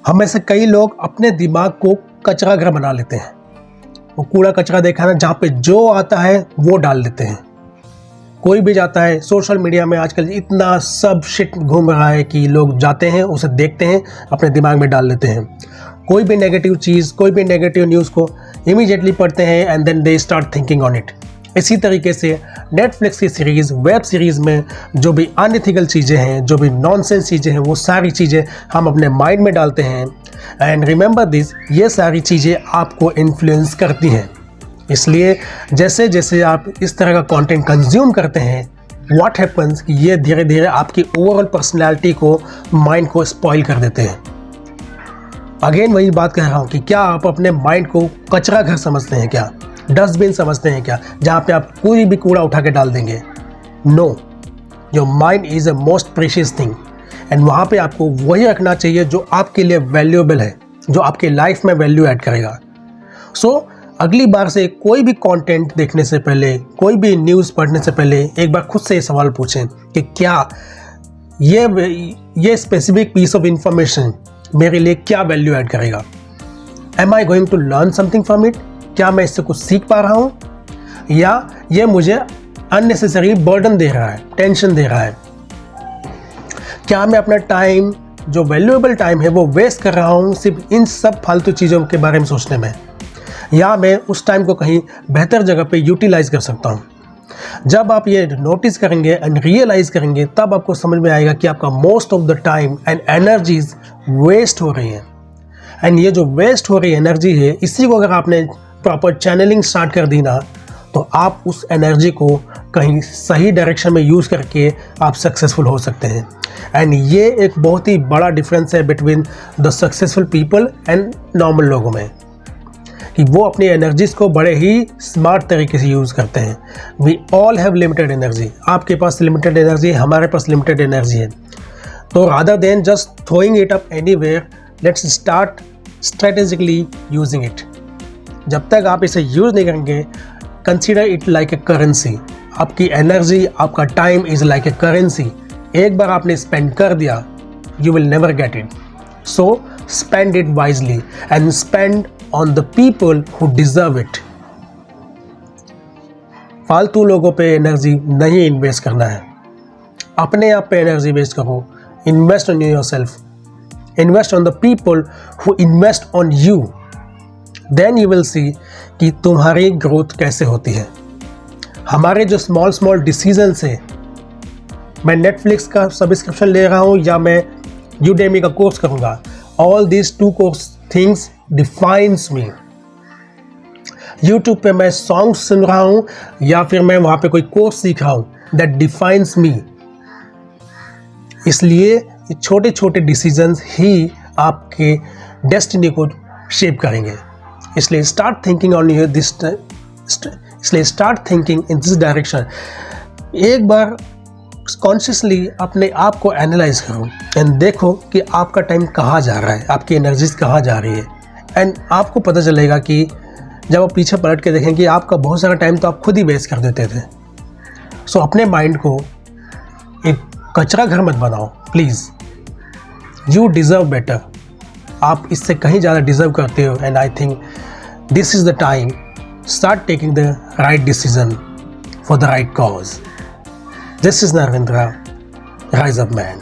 हम में से कई लोग अपने दिमाग को कचरा घर बना लेते हैं। वो कूड़ा कचरा देखा ना, जहाँ पे जो आता है वो डाल देते हैं। कोई भी जाता है, सोशल मीडिया में आजकल इतना सब शिट घूम रहा है कि लोग जाते हैं, उसे देखते हैं, अपने दिमाग में डाल लेते हैं। कोई भी नेगेटिव चीज़, कोई भी नेगेटिव न्यूज़ को इमीडिएटली पढ़ते हैं and then they start thinking on it. इसी तरीके से नेटफ्लिक्स की सीरीज़, वेब सीरीज़ में जो भी अनएथिकल चीज़ें हैं, जो भी नॉनसेंस चीज़ें हैं, वो सारी चीज़ें हम अपने माइंड में डालते हैं। एंड रिमेंबर दिस, ये सारी चीज़ें आपको इन्फ्लुएंस करती हैं। इसलिए जैसे जैसे आप इस तरह का कंटेंट कंज्यूम करते हैं, व्हाट हैपन्स कि ये धीरे धीरे आपकी ओवरऑल पर्सनैलिटी को, माइंड को स्पॉइल कर देते हैं। अगेन वही बात कह रहा हूँ कि क्या आप अपने माइंड को कचरा घर समझते हैं क्या, डस्टबिन समझते हैं क्या, जहाँ पे आप कोई भी कूड़ा उठा के डाल देंगे? No, your mind is a most precious thing and वहाँ पे आपको वही रखना चाहिए जो आपके लिए वैल्यूएबल है, जो आपके लाइफ में वैल्यू ऐड करेगा। सो अगली बार से कोई भी कंटेंट देखने से पहले, कोई भी न्यूज़ पढ़ने से पहले एक बार खुद से ये सवाल पूछें कि क्या ये स्पेसिफिक पीस ऑफ इंफॉर्मेशन मेरे लिए क्या वैल्यू ऐड करेगा? Am I going to learn something from it? क्या मैं इससे कुछ सीख पा रहा हूँ, या ये मुझे अननेसेसरी बर्डन दे रहा है, टेंशन दे रहा है? क्या मैं अपना टाइम, जो वैल्यूएबल टाइम है, वो वेस्ट कर रहा हूँ सिर्फ इन सब फालतू चीज़ों के बारे में सोचने में, या मैं उस टाइम को कहीं बेहतर जगह पे यूटिलाइज कर सकता हूँ? जब आप ये नोटिस करेंगे एंड रियलाइज़ करेंगे, तब आपको समझ में आएगा कि आपका most of the time and energies waste हो रही हैं। एंड ये जो वेस्ट हो रही एनर्जी है, इसी को अगर आपने प्रॉपर चैनलिंग स्टार्ट कर दी ना, तो आप उस एनर्जी को कहीं सही डायरेक्शन में यूज़ करके आप सक्सेसफुल हो सकते हैं। एंड ये एक बहुत ही बड़ा डिफरेंस है between the successful people and normal लोगों में, कि वो अपनी एनर्जीज़ को बड़े ही स्मार्ट तरीके से यूज़ करते हैं। We all have limited energy. आपके पास लिमिटेड एनर्जी है, हमारे पास लिमिटेड एनर्जी है। तो rather than just throwing it up anywhere, let's start strategically using it. जब तक आप इसे यूज़ नहीं करेंगे, consider it like a currency. आपकी एनर्जी, आपका time is like a currency. एक बार आपने स्पेंड कर दिया, you will never get it. So spend it wisely and spend on the people who deserve it। फालतू लोगों पे एनर्जी नहीं इन्वेस्ट करना है, अपने आप पे एनर्जी वेस्ट करो। Invest on yourself, invest on the people who invest on you. Then you will see कि तुम्हारी ग्रोथ कैसे होती है। हमारे जो स्मॉल डिसीजंस है, मैं नेटफ्लिक्स का सब्सक्रिप्शन ले रहा हूँ या मैं यूडेमी का कोर्स करूँगा, all these two course things defines me. YouTube पे मैं सॉन्ग सुन रहा हूँ या फिर मैं वहाँ पे कोई कोर्स सीख रहा हूँ, दैट डिफाइंस मी। इसलिए ये छोटे छोटे डिसीजंस ही आपके डेस्टिनी को शेप करेंगे। इसलिए start thinking on your this, इसलिए start thinking in this direction. एक बार कॉन्शियसली अपने आप को एनालाइज करो एंड देखो कि आपका टाइम कहाँ जा रहा है, आपकी एनर्जीज कहाँ जा रही है। एंड आपको पता चलेगा कि जब आप पीछे पलट के देखें कि आपका बहुत सारा टाइम तो आप खुद ही वेस्ट कर देते थे। सो अपने माइंड को एक कचरा घर मत बनाओ प्लीज़। You deserve better. आप इससे कहीं ज़्यादा डिज़र्व करते हो। And I think this is the time, start taking the right decision for the right cause. This is Narendra, Rise Up Man.